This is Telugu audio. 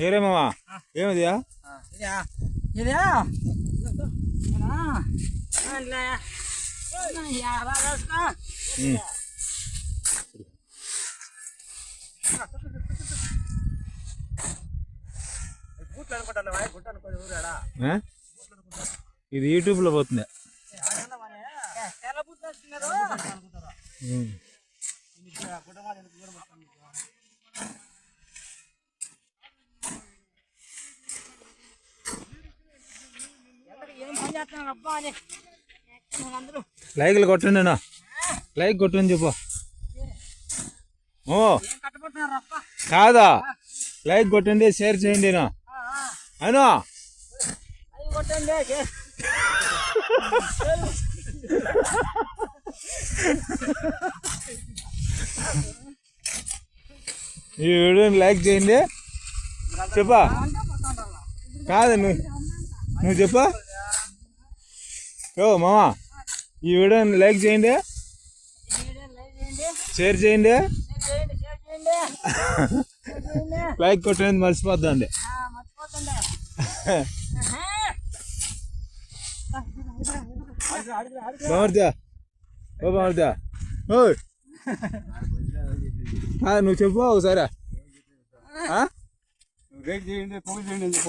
ఏరే మామా ఏమదియా ఇదా ఇది యూట్యూబ్లో పోతుంది. లైక్లు కొట్టండి నా లైక్ కొట్టండి చెప్పు. ఓ కాదా లైక్ కొట్టండి షేర్ చేయండి నా అయినా ఈ వీడియోని లైక్ చేయండి చెప్పా. కాదు నువ్వు చెప్పా. ఓ మామా ఈ వీడియోని లైక్ చేయండి షేర్ చేయండి లైక్ కొట్టండి మర్చిపోద్దండి. బామర్దా ఓ బామర్దా ఓ నువ్వు చెప్పు ఒకసారి. రేట్ చేయండి, పూజ చేయండి.